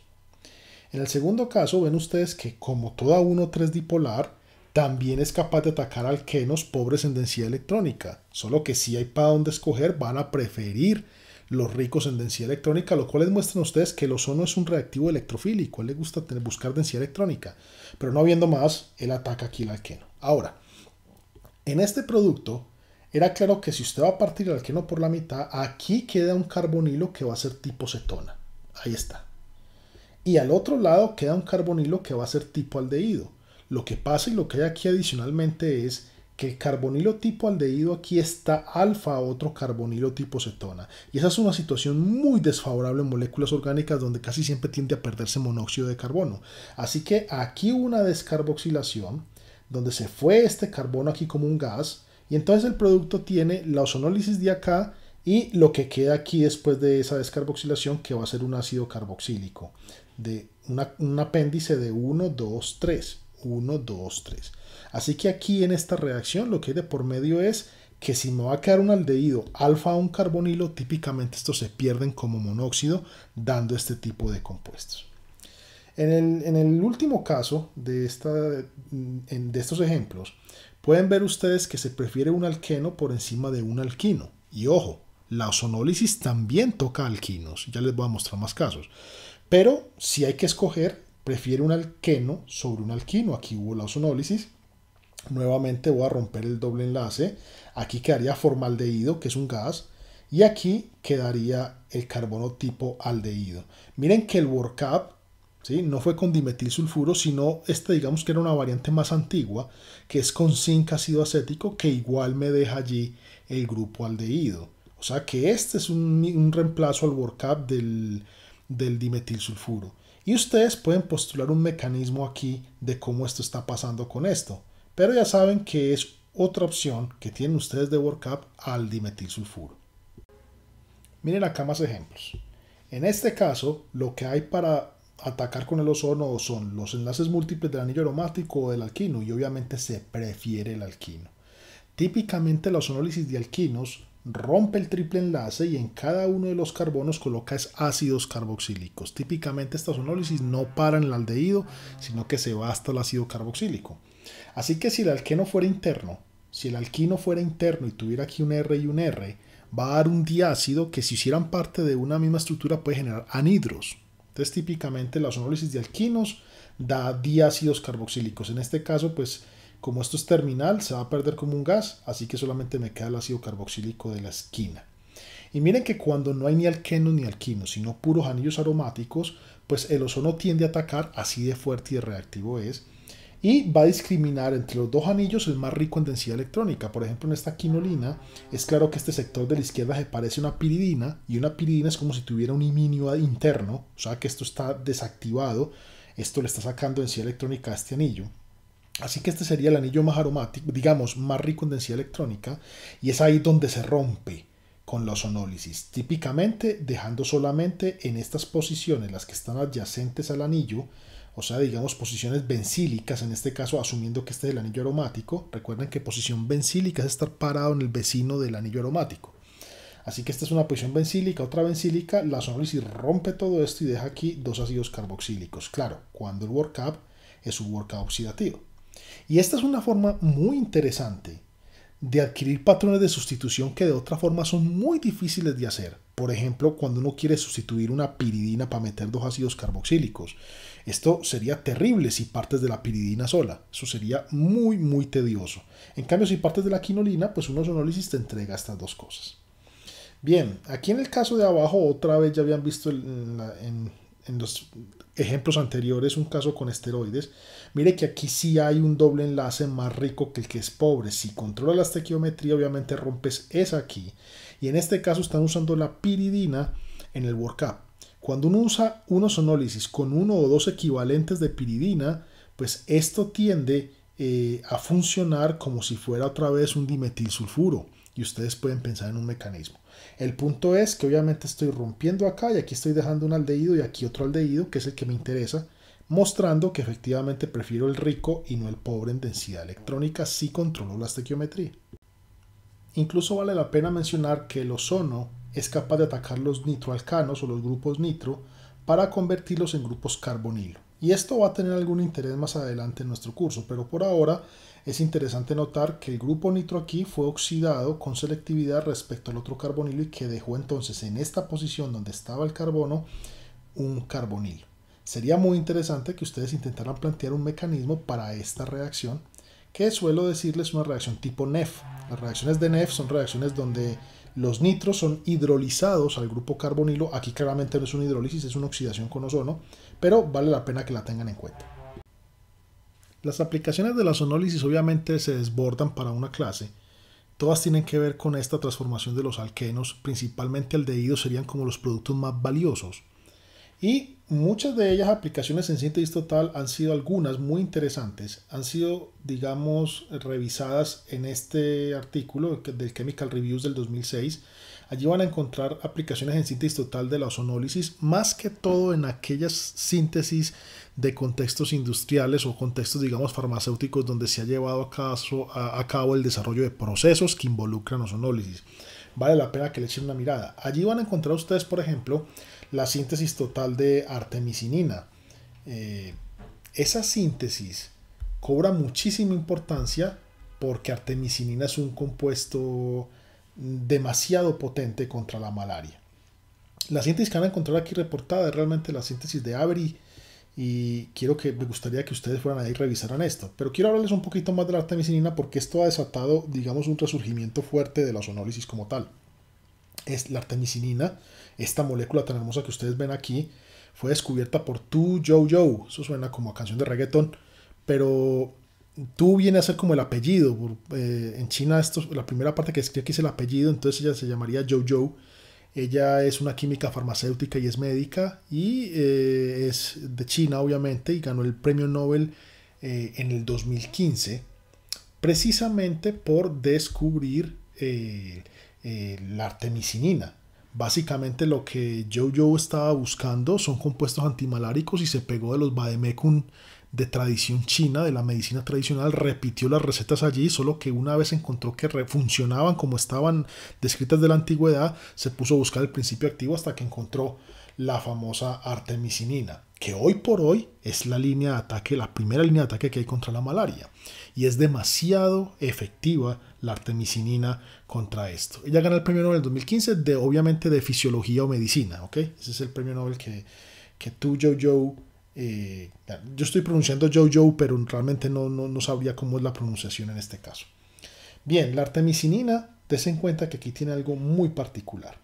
Speaker 1: En el segundo caso ven ustedes que como toda 1,3 dipolar, también es capaz de atacar alquenos pobres en densidad electrónica, solo que si hay para dónde escoger van a preferir los ricos en densidad electrónica, lo cual les muestran a ustedes que el ozono es un reactivo electrofílico, a él le gusta buscar densidad electrónica, pero no habiendo más, él ataca aquí el alqueno. Ahora, en este producto era claro que si usted va a partir el alqueno por la mitad, aquí queda un carbonilo que va a ser tipo cetona, ahí está. Y al otro lado queda un carbonilo que va a ser tipo aldehído. Lo que pasa y lo que hay aquí adicionalmente es que el carbonilo tipo aldehído aquí está alfa a otro carbonilo tipo cetona. Y esa es una situación muy desfavorable en moléculas orgánicas donde casi siempre tiende a perderse monóxido de carbono. Así que aquí hubo una descarboxilación donde se fue este carbono aquí como un gas y entonces el producto tiene la ozonólisis de acá y lo que queda aquí después de esa descarboxilación que va a ser un ácido carboxílico de un apéndice de 1, 2, 3. 1, 2, 3. Así que aquí en esta reacción lo que hay de por medio es que si me va a quedar un aldehído alfa a un carbonilo, típicamente estos se pierden como monóxido, dando este tipo de compuestos. En el último caso de estos ejemplos, pueden ver ustedes que se prefiere un alqueno por encima de un alquino. Y ojo, la ozonólisis también toca alquinos, ya les voy a mostrar más casos. Pero si hay que escoger, prefiere un alqueno sobre un alquino. Aquí hubo la ozonólisis. Nuevamente voy a romper el doble enlace. Aquí quedaría formaldehído, que es un gas. Y aquí quedaría el carbono tipo aldehído. Miren que el workup, ¿sí?, no fue con dimetilsulfuro, sino digamos que era una variante más antigua, que es con zinc ácido acético, que igual me deja allí el grupo aldehído. O sea que este es un reemplazo al workup del dimetilsulfuro. Y ustedes pueden postular un mecanismo aquí de cómo esto está pasando con esto. Pero ya saben que es otra opción que tienen ustedes de workup al dimetilsulfuro. Miren acá más ejemplos. En este caso, lo que hay para atacar con el ozono son los enlaces múltiples del anillo aromático o del alquino, y obviamente se prefiere el alquino. Típicamente la ozonólisis de alquinos rompe el triple enlace y en cada uno de los carbonos coloca ácidos carboxílicos. Típicamente esta ozonólisis no para en el aldehído, sino que se va hasta el ácido carboxílico. Así que si el alqueno fuera interno, si el alquino fuera interno y tuviera aquí un R y un R, va a dar un diácido que si hicieran parte de una misma estructura puede generar anhidros. Entonces típicamente la ozonólisis de alquinos da diácidos carboxílicos. En este caso, pues como esto es terminal, se va a perder como un gas, así que solamente me queda el ácido carboxílico de la esquina. Y miren que cuando no hay ni alquenos ni alquinos, sino puros anillos aromáticos, pues el ozono tiende a atacar, así de fuerte y de reactivo es, y va a discriminar entre los dos anillos el más rico en densidad electrónica. Por ejemplo, en esta quinolina es claro que este sector de la izquierda se parece a una piridina, y una piridina es como si tuviera un iminio interno, o sea que esto está desactivado, esto le está sacando densidad electrónica a este anillo. Así que este sería el anillo más aromático, digamos, más rico en densidad electrónica, y es ahí donde se rompe con la ozonólisis, típicamente dejando solamente en estas posiciones, las que están adyacentes al anillo, o sea, digamos posiciones bencílicas, en este caso asumiendo que este es el anillo aromático. Recuerden que posición bencílica es estar parado en el vecino del anillo aromático. Así que esta es una posición bencílica, otra bencílica, la ozonólisis rompe todo esto y deja aquí dos ácidos carboxílicos. Claro, cuando el workup es un workup oxidativo. Y esta es una forma muy interesante de adquirir patrones de sustitución que de otra forma son muy difíciles de hacer. Por ejemplo, cuando uno quiere sustituir una piridina para meter dos ácidos carboxílicos. Esto sería terrible si partes de la piridina sola. Eso sería muy tedioso. En cambio, si partes de la quinolina, pues una ozonólisis te entrega estas dos cosas. Bien, aquí en el caso de abajo, otra vez ya habían visto en los ejemplos anteriores un caso con esteroides. Mire que aquí sí hay un doble enlace más rico que el que es pobre. Si controlas la estequiometría, obviamente rompes esa aquí. Y en este caso están usando la piridina en el workup. Cuando uno usa una ozonólisis con uno o dos equivalentes de piridina, pues esto tiende a funcionar como si fuera otra vez un dimetilsulfuro. Y ustedes pueden pensar en un mecanismo. El punto es que obviamente estoy rompiendo acá y aquí estoy dejando un aldehído y aquí otro aldehído, que es el que me interesa, mostrando que efectivamente prefiero el rico y no el pobre en densidad electrónica si controlo la estequiometría. Incluso vale la pena mencionar que el ozono es capaz de atacar los nitroalcanos o los grupos nitro para convertirlos en grupos carbonilo. Y esto va a tener algún interés más adelante en nuestro curso, pero por ahora es interesante notar que el grupo nitro aquí fue oxidado con selectividad respecto al otro carbonilo y que dejó entonces en esta posición donde estaba el carbono un carbonilo. Sería muy interesante que ustedes intentaran plantear un mecanismo para esta reacción, que suelo decirles una reacción tipo NEF. Las reacciones de NEF son reacciones donde los nitros son hidrolizados al grupo carbonilo. Aquí claramente no es una hidrólisis, es una oxidación con ozono, pero vale la pena que la tengan en cuenta. Las aplicaciones de la ozonólisis obviamente se desbordan para una clase. Todas tienen que ver con esta transformación de los alquenos, principalmente aldehídos serían como los productos más valiosos. Y muchas de ellas aplicaciones en síntesis total han sido algunas muy interesantes. Han sido, digamos, revisadas en este artículo del Chemical Reviews del 2006. Allí van a encontrar aplicaciones en síntesis total de la ozonólisis, más que todo en aquellas síntesis de contextos industriales o contextos, digamos, farmacéuticos donde se ha llevado a cabo el desarrollo de procesos que involucran ozonólisis. Vale la pena que le echen una mirada. Allí van a encontrar ustedes, por ejemplo, la síntesis total de artemisinina. Esa síntesis cobra muchísima importancia porque artemisinina es un compuesto demasiado potente contra la malaria. La síntesis que van a encontrar aquí reportada es realmente la síntesis de Avery y me gustaría que ustedes fueran ahí y revisaran esto. Pero quiero hablarles un poquito más de la artemisinina porque esto ha desatado, digamos, un resurgimiento fuerte de la ozonólisis como tal. Es la artemisinina, esta molécula tan hermosa que ustedes ven aquí, fue descubierta por Tu Joe. Eso suena como a canción de reggaeton, pero Tu viene a ser como el apellido. En China la primera parte que escribe aquí es el apellido, entonces ella se llamaría Joe. Ella es una química farmacéutica y es médica y es de China obviamente y ganó el premio Nobel en el 2015 precisamente por descubrir la artemisinina. Básicamente lo que Joe estaba buscando son compuestos antimaláricos y se pegó de los vademecum de tradición china, de la medicina tradicional, repitió las recetas allí, solo que una vez encontró que funcionaban como estaban descritas de la antigüedad, se puso a buscar el principio activo hasta que encontró la famosa artemisinina, que hoy por hoy es la línea de ataque, la primera línea de ataque que hay contra la malaria. Y es demasiado efectiva la artemisinina contra esto. Ella gana el premio Nobel en 2015, obviamente de fisiología o medicina, ¿ok? Ese es el premio Nobel que Tu Joe. Yo estoy pronunciando Joe, pero realmente no sabría cómo es la pronunciación en este caso. Bien, la artemisinina, des en cuenta que aquí tiene algo muy particular.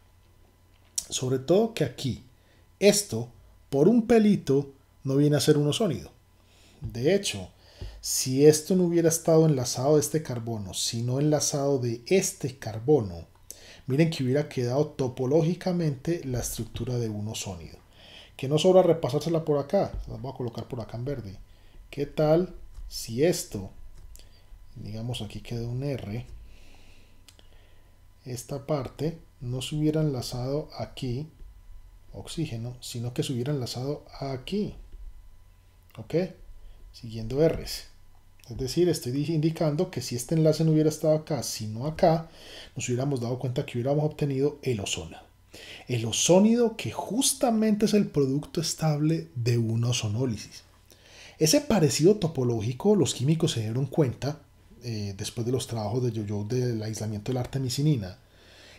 Speaker 1: Sobre todo que aquí, esto, por un pelito, no viene a ser un ozónido. De hecho, si esto no hubiera estado enlazado de este carbono, sino enlazado de este carbono, miren que hubiera quedado topológicamente la estructura de un ozónido. Que no sobra repasársela por acá, la voy a colocar por acá en verde. ¿Qué tal si esto, digamos aquí quedó un R, esta parte no se hubiera enlazado aquí, oxígeno, sino que se hubiera enlazado aquí, ¿ok? Siguiendo R's. Es decir, estoy indicando que si este enlace no hubiera estado acá, sino acá, nos hubiéramos dado cuenta que hubiéramos obtenido el ozono. El ozónido que justamente es el producto estable de una ozonólisis. Ese parecido topológico los químicos se dieron cuenta después de los trabajos de Yoyo del aislamiento de la artemisinina.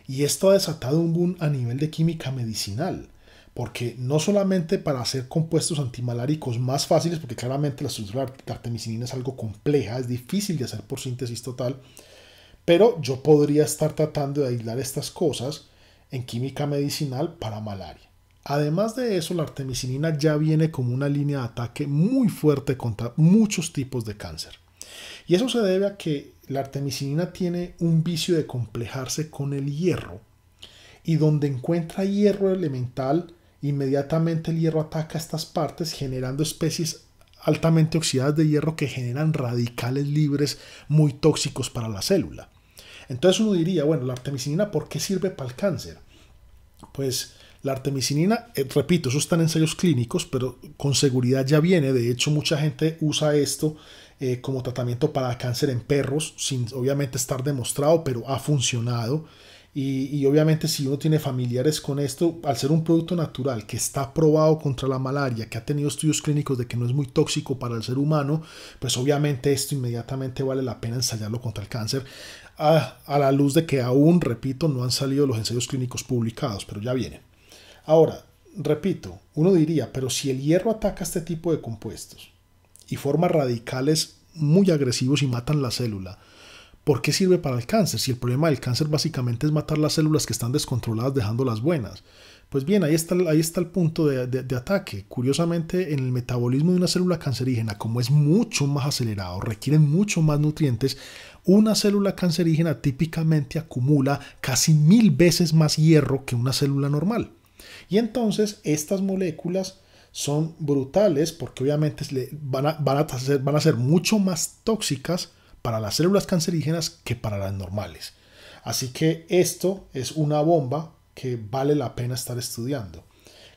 Speaker 1: Y esto ha desatado un boom a nivel de química medicinal. Porque no solamente para hacer compuestos antimaláricos más fáciles, porque claramente la estructura de la artemisinina es algo compleja, es difícil de hacer por síntesis total, pero yo podría estar tratando de aislar estas cosas en química medicinal para malaria. Además de eso, la artemisinina ya viene como una línea de ataque muy fuerte contra muchos tipos de cáncer. Y eso se debe a que la artemisinina tiene un vicio de complejarse con el hierro. Y donde encuentra hierro elemental, inmediatamente el hierro ataca estas partes generando especies altamente oxidadas de hierro que generan radicales libres muy tóxicos para la célula. Entonces uno diría, bueno, la artemisinina, ¿por qué sirve para el cáncer? Pues la artemisinina, repito, eso está en ensayos clínicos, pero con seguridad ya viene. De hecho, mucha gente usa esto como tratamiento para cáncer en perros, sin obviamente estar demostrado, pero ha funcionado. Y obviamente si uno tiene familiares con esto, al ser un producto natural que está probado contra la malaria, que ha tenido estudios clínicos de que no es muy tóxico para el ser humano, pues obviamente esto inmediatamente vale la pena ensayarlo contra el cáncer, a la luz de que aún, repito, no han salido los ensayos clínicos publicados, pero ya vienen. Ahora, repito, uno diría, pero si el hierro ataca este tipo de compuestos y forma radicales muy agresivos y matan la célula, ¿por qué sirve para el cáncer? Si el problema del cáncer básicamente es matar las células que están descontroladas dejando las buenas. Pues bien, ahí está el punto de ataque. Curiosamente, en el metabolismo de una célula cancerígena, como es mucho más acelerado, requiere mucho más nutrientes, una célula cancerígena típicamente acumula casi 1000 veces más hierro que una célula normal. Y entonces estas moléculas son brutales porque obviamente van a ser mucho más tóxicas para las células cancerígenas que para las normales. Así que esto es una bomba que vale la pena estar estudiando.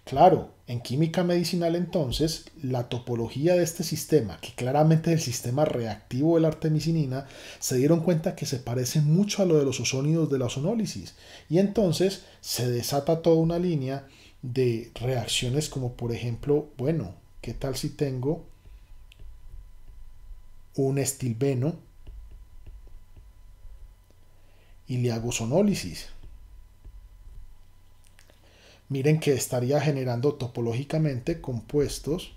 Speaker 1: Claro, en química medicinal entonces, la topología de este sistema, que claramente es el sistema reactivo de la artemisinina, se dieron cuenta que se parece mucho a lo de los ozónidos de la ozonólisis. Y entonces se desata toda una línea de reacciones como por ejemplo, bueno, ¿qué tal si tengo un estilbeno y le hago ozonólisis? Miren que estaría generando topológicamente compuestos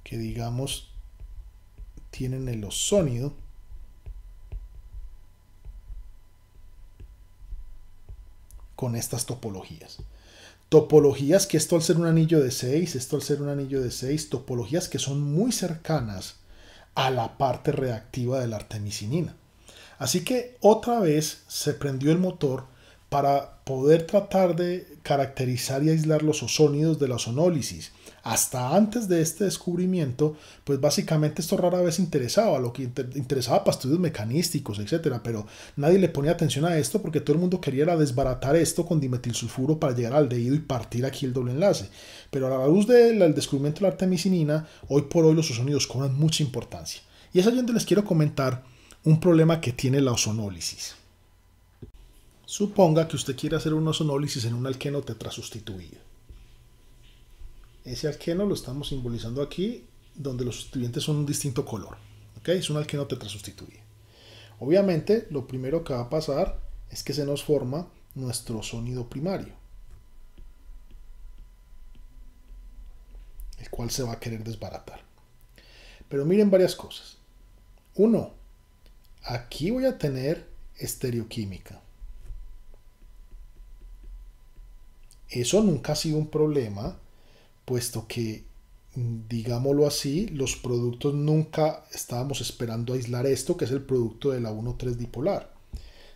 Speaker 1: que digamos tienen el ozónido con estas topologías. Topologías que esto al ser un anillo de 6, esto al ser un anillo de 6, topologías que son muy cercanas a la parte reactiva de la artemisinina. Así que otra vez se prendió el motor para poder tratar de caracterizar y aislar los ozónidos de la ozonólisis. Hasta antes de este descubrimiento, pues básicamente esto rara vez interesaba, lo que interesaba para estudios mecanísticos, etcétera, pero nadie le ponía atención a esto porque todo el mundo quería era desbaratar esto con dimetilsulfuro para llegar al aldehído y partir aquí el doble enlace. Pero a la luz del descubrimiento de la artemisinina, hoy por hoy los ozónidos cobran mucha importancia. Y es ahí donde les quiero comentar un problema que tiene la ozonólisis. Suponga que usted quiere hacer una ozonólisis en un alqueno tetrasustituido. Ese alqueno lo estamos simbolizando aquí, donde los sustituyentes son un distinto color. ¿Okay? Es un alqueno tetrasustituido. Obviamente, lo primero que va a pasar es que se nos forma nuestro ozónido primario, el cual se va a querer desbaratar. Pero miren varias cosas. Uno, aquí voy a tener estereoquímica. Eso nunca ha sido un problema, puesto que, digámoslo así, los productos nunca estábamos esperando aislar esto, que es el producto de la 1,3 dipolar.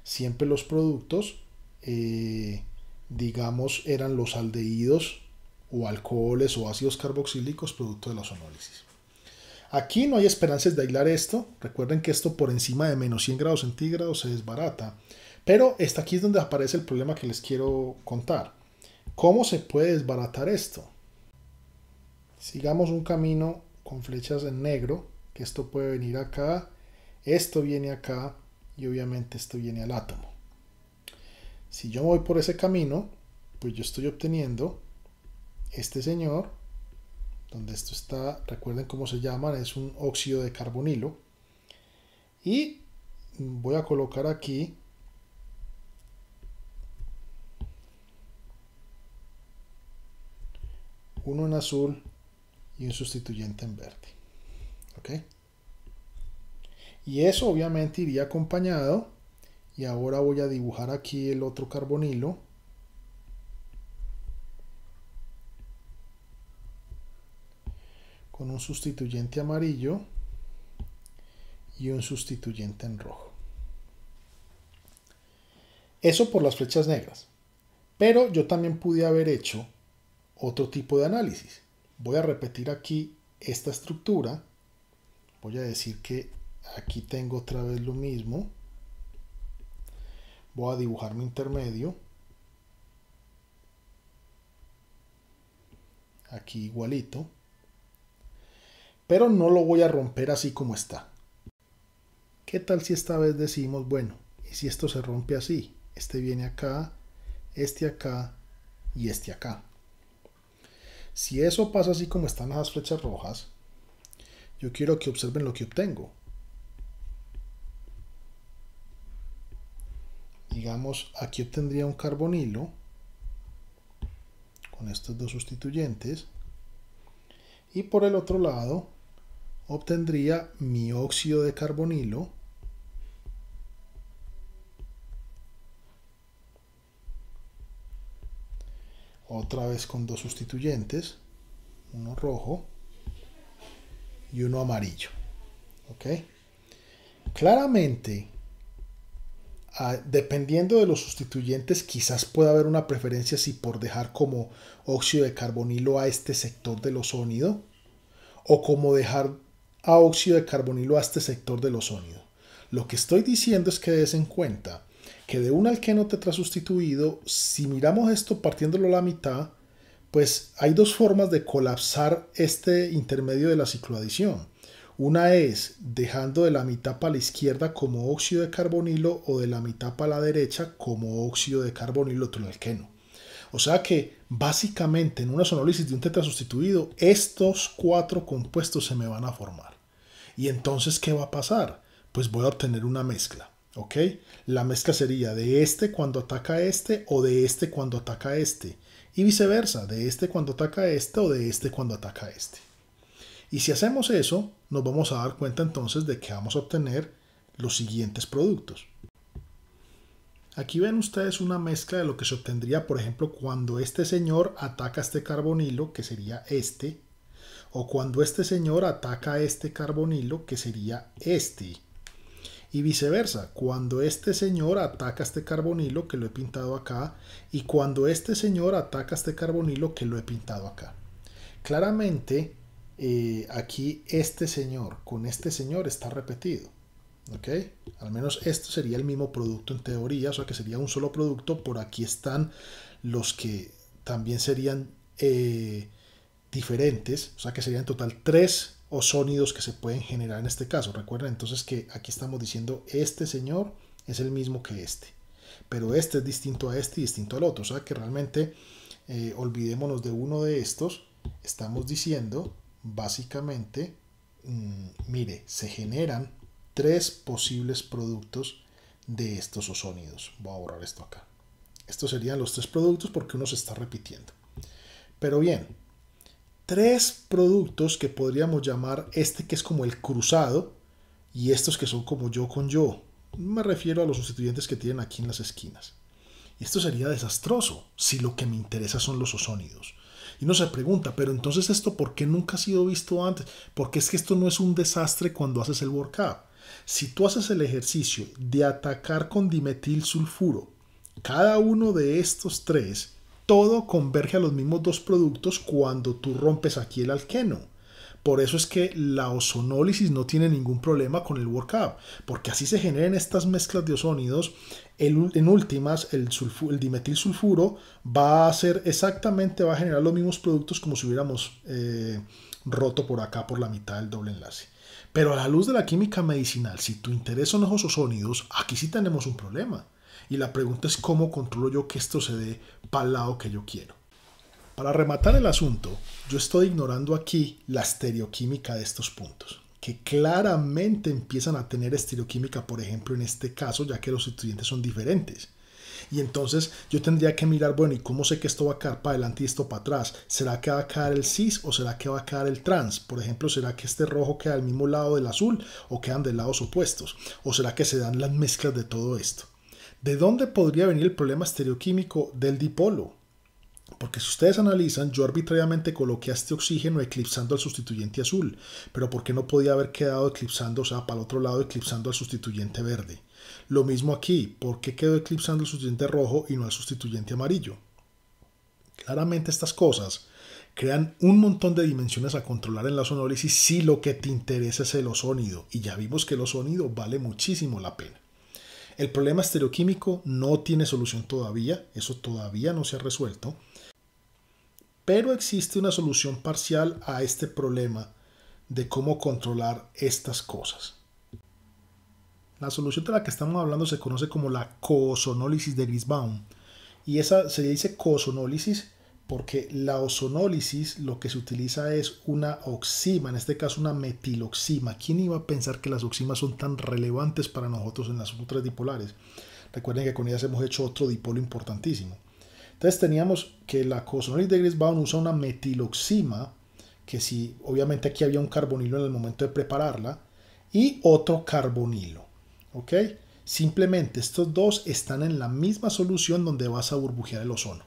Speaker 1: Siempre los productos, digamos, eran los aldehídos o alcoholes o ácidos carboxílicos producto de la ozonólisis. Aquí no hay esperanzas de aislar esto. Recuerden que esto por encima de menos 100 grados centígrados se desbarata. Pero aquí es donde aparece el problema que les quiero contar. ¿Cómo se puede desbaratar esto? Sigamos un camino con flechas en negro, que esto puede venir acá, esto viene acá y obviamente esto viene al átomo. Si yo voy por ese camino, pues yo estoy obteniendo este señor, donde esto está, recuerden cómo se llaman, es un óxido de carbonilo. Y voy a colocar aquí uno en azul y un sustituyente en verde. ¿Ok? Y eso obviamente iría acompañado, y ahora voy a dibujar aquí el otro carbonilo. Con un sustituyente amarillo y un sustituyente en rojo. Eso por las flechas negras. Pero yo también pude haber hecho otro tipo de análisis. Voy a repetir aquí esta estructura. Voy a decir que aquí tengo otra vez lo mismo. Voy a dibujar mi intermedio. Aquí igualito. Pero no lo voy a romper así como está. ¿Qué tal si esta vez decimos, bueno, y si esto se rompe así? Este viene acá, este acá y este acá. Si eso pasa así como están las flechas rojas, yo quiero que observen lo que obtengo. Digamos, aquí obtendría un carbonilo con estos dos sustituyentes, y por el otro lado obtendría mi óxido de carbonilo otra vez con dos sustituyentes, uno rojo y uno amarillo. ¿Ok? Claramente, dependiendo de los sustituyentes, quizás pueda haber una preferencia si por dejar como óxido de carbonilo a este sector del ozónido, o como dejar a óxido de carbonilo a este sector del ozónido. Lo que estoy diciendo es que des en cuenta que de un alqueno tetrasustituido, si miramos esto partiéndolo a la mitad, pues hay dos formas de colapsar este intermedio de la cicloadición. Una es dejando de la mitad para la izquierda como óxido de carbonilo, o de la mitad para la derecha como óxido de carbonilo otro alqueno. O sea que básicamente en una ozonólisis de un tetrasustituido, estos cuatro compuestos se me van a formar. Y entonces, ¿qué va a pasar? Pues voy a obtener una mezcla. ¿Ok? La mezcla sería de este cuando ataca a este, o de este cuando ataca a este. Y viceversa, de este cuando ataca a este, o de este cuando ataca a este. Y si hacemos eso, nos vamos a dar cuenta entonces de que vamos a obtener los siguientes productos. Aquí ven ustedes una mezcla de lo que se obtendría, por ejemplo, cuando este señor ataca a este carbonilo, que sería este, o cuando este señor ataca a este carbonilo, que sería este. Y viceversa, cuando este señor ataca a este carbonilo, que lo he pintado acá, y cuando este señor ataca a este carbonilo, que lo he pintado acá. Claramente, aquí este señor con este señor está repetido. ¿Ok? Al menos esto sería el mismo producto en teoría, o sea que sería un solo producto. Por aquí están los que también serían diferentes, o sea que serían en total 3 ozónidos que se pueden generar en este caso. Recuerden entonces que aquí estamos diciendo este señor es el mismo que este, pero este es distinto a este y distinto al otro. O sea que realmente olvidémonos de uno de estos. Estamos diciendo básicamente, mire, se generan 3 posibles productos de estos ozónidos. Voy a borrar esto acá. Estos serían los 3 productos porque uno se está repitiendo. Pero bien, 3 productos que podríamos llamar este que es como el cruzado, y estos que son como yo con yo. Me refiero a los sustituyentes que tienen aquí en las esquinas. Y esto sería desastroso si lo que me interesa son los ozónidos. Y uno se pregunta, pero entonces esto ¿por qué nunca ha sido visto antes? Porque es que esto no es un desastre cuando haces el workup. Si tú haces el ejercicio de atacar con dimetilsulfuro cada uno de estos tres, todo converge a los mismos dos productos cuando tú rompes aquí el alqueno. Por eso es que la ozonólisis no tiene ningún problema con el workup, porque así se generan estas mezclas de ozónidos. En últimas, el dimetilsulfuro va a hacer exactamente, va a generar los mismos productos como si hubiéramos roto por acá por la mitad del doble enlace. Pero a la luz de la química medicinal, si tu interés son los ozónidos, aquí sí tenemos un problema. Y la pregunta es cómo controlo yo que esto se dé para el lado que yo quiero. Para rematar el asunto, yo estoy ignorando aquí la estereoquímica de estos puntos, que claramente empiezan a tener estereoquímica, por ejemplo, en este caso, ya que los sustituyentes son diferentes. Y entonces yo tendría que mirar, bueno, ¿y cómo sé que esto va a quedar para adelante y esto para atrás? ¿Será que va a quedar el cis o será que va a quedar el trans? Por ejemplo, ¿será que este rojo queda al mismo lado del azul o quedan de lados opuestos? ¿O será que se dan las mezclas de todo esto? ¿De dónde podría venir el problema estereoquímico del dipolo? Porque si ustedes analizan, yo arbitrariamente coloqué a este oxígeno eclipsando al sustituyente azul, pero ¿por qué no podía haber quedado eclipsando, o sea, para el otro lado eclipsando al sustituyente verde? Lo mismo aquí, ¿por qué quedó eclipsando al sustituyente rojo y no al sustituyente amarillo? Claramente estas cosas crean un montón de dimensiones a controlar en la ozonólisis si lo que te interesa es el ozónido, y ya vimos que el ozónido vale muchísimo la pena. El problema estereoquímico no tiene solución todavía, eso todavía no se ha resuelto, pero existe una solución parcial a este problema de cómo controlar estas cosas. La solución de la que estamos hablando se conoce como la coozonólisis de Grisbaum, y esa se dice coozonólisis porque la ozonólisis lo que se utiliza es una oxima, en este caso una metiloxima. ¿Quién iba a pensar que las oximas son tan relevantes para nosotros en las otras dipolares? Recuerden que con ellas hemos hecho otro dipolo importantísimo. Entonces teníamos que la coozonólisis de Grisbaum usa una metiloxima, que si obviamente aquí había un carbonilo en el momento de prepararla, y otro carbonilo. ¿Ok? Simplemente estos dos están en la misma solución donde vas a burbujear el ozono.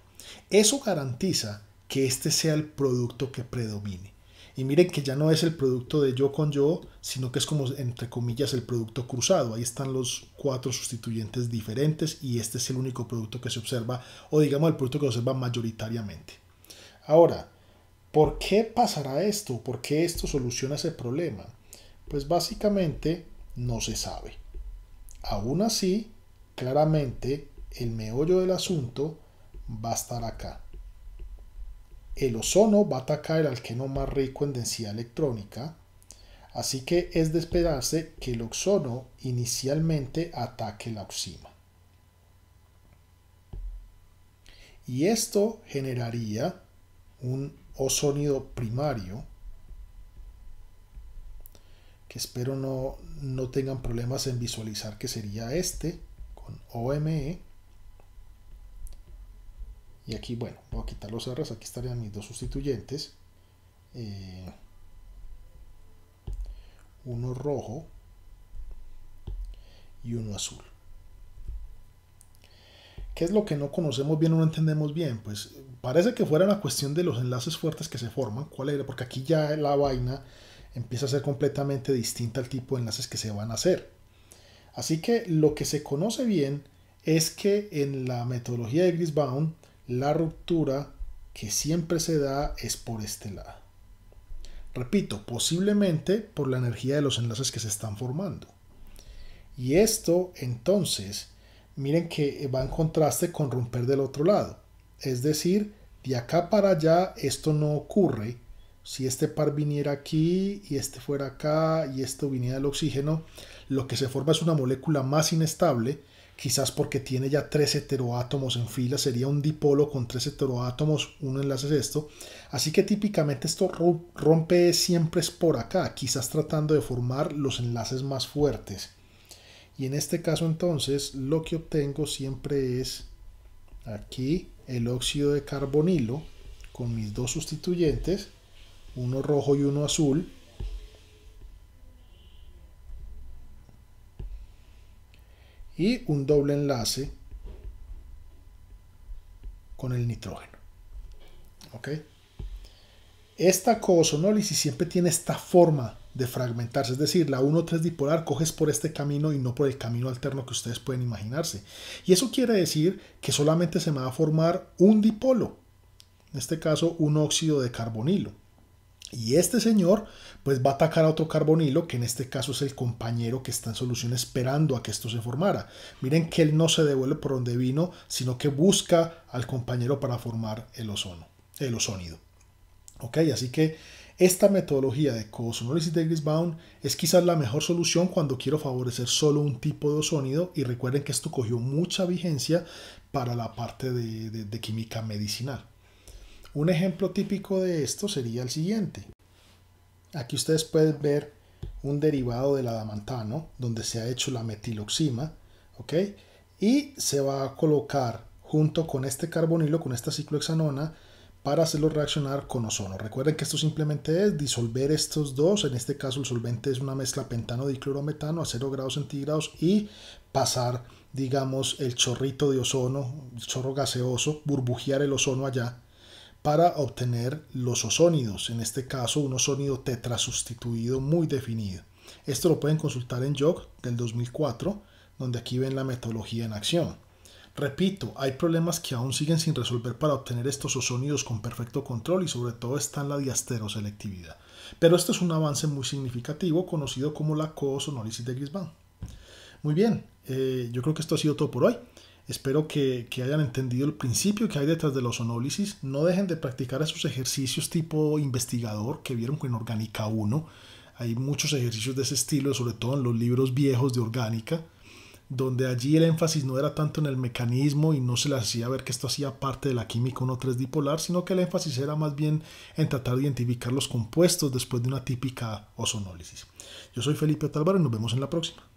Speaker 1: Eso garantiza que este sea el producto que predomine. Y miren que ya no es el producto de yo con yo, sino que es como, entre comillas, el producto cruzado. Ahí están los 4 sustituyentes diferentes y este es el único producto que se observa, o digamos el producto que se observa mayoritariamente. Ahora, ¿por qué pasará esto? ¿Por qué esto soluciona ese problema? Pues básicamente no se sabe. Aún así, claramente, el meollo del asunto va a estar acá. El ozono va a atacar el alqueno más rico en densidad electrónica, así que es de esperarse que el ozono inicialmente ataque la oxima. Y esto generaría un ozónido primario, que espero no tengan problemas en visualizar, que sería este, con OME. Y aquí, bueno, voy a quitar los R's, aquí estarían mis dos sustituyentes. Uno rojo y uno azul. ¿Qué es lo que no conocemos bien o no entendemos bien? Pues parece que fuera una cuestión de los enlaces fuertes que se forman. ¿Cuál era? Porque aquí ya la vaina empieza a ser completamente distinta al tipo de enlaces que se van a hacer. Así que lo que se conoce bien es que en la metodología de Grisbaum la ruptura que siempre se da es por este lado. Repito, posiblemente por la energía de los enlaces que se están formando. Y esto entonces, miren que va en contraste con romper del otro lado. Es decir, de acá para allá esto no ocurre. Si este par viniera aquí y este fuera acá y esto viniera del oxígeno, lo que se forma es una molécula más inestable, quizás porque tiene ya 3 heteroátomos en fila, sería un dipolo con 3 heteroátomos, un enlace es esto. Así que típicamente esto rompe siempre es por acá, quizás tratando de formar los enlaces más fuertes. Y en este caso entonces lo que obtengo siempre es aquí el óxido de carbonilo con mis dos sustituyentes, uno rojo y uno azul. Y un doble enlace con el nitrógeno. ¿Ok? Esta coozonólisis siempre tiene esta forma de fragmentarse, es decir, la 1,3 dipolar coges por este camino y no por el camino alterno que ustedes pueden imaginarse. Y eso quiere decir que solamente se me va a formar un dipolo, en este caso un óxido de carbonilo. Y este señor pues va a atacar a otro carbonilo, que en este caso es el compañero que está en solución esperando a que esto se formara. Miren que él no se devuelve por donde vino, sino que busca al compañero para formar el ozónido. ¿Ok? Así que esta metodología de coozonólisis de Grisbaum es quizás la mejor solución cuando quiero favorecer solo un tipo de ozónido, y recuerden que esto cogió mucha vigencia para la parte de química medicinal. Un ejemplo típico de esto sería el siguiente. Aquí ustedes pueden ver un derivado del adamantano donde se ha hecho la metiloxima, ¿ok? Y se va a colocar junto con este carbonilo, con esta ciclohexanona, para hacerlo reaccionar con ozono. Recuerden que esto simplemente es disolver estos dos, en este caso el solvente es una mezcla pentano-diclorometano a 0 grados centígrados, y pasar, digamos, el chorrito de ozono, el chorro gaseoso, burbujear el ozono allá, para obtener los ozónidos, en este caso un ozónido tetrasustituido muy definido. Esto lo pueden consultar en JOC del 2004, donde aquí ven la metodología en acción. Repito, hay problemas que aún siguen sin resolver para obtener estos ozónidos con perfecto control, y sobre todo está en la diastereoselectividad. Pero esto es un avance muy significativo, conocido como la coozonólisis de Grisbaum. Muy bien, yo creo que esto ha sido todo por hoy. Espero que hayan entendido el principio que hay detrás de la ozonólisis. No dejen de practicar esos ejercicios tipo investigador que vieron en Orgánica 1. Hay muchos ejercicios de ese estilo, sobre todo en los libros viejos de orgánica, donde allí el énfasis no era tanto en el mecanismo y no se les hacía ver que esto hacía parte de la química 1,3 dipolar, sino que el énfasis era más bien en tratar de identificar los compuestos después de una típica ozonólisis. Yo soy Felipe Otálvaro y nos vemos en la próxima.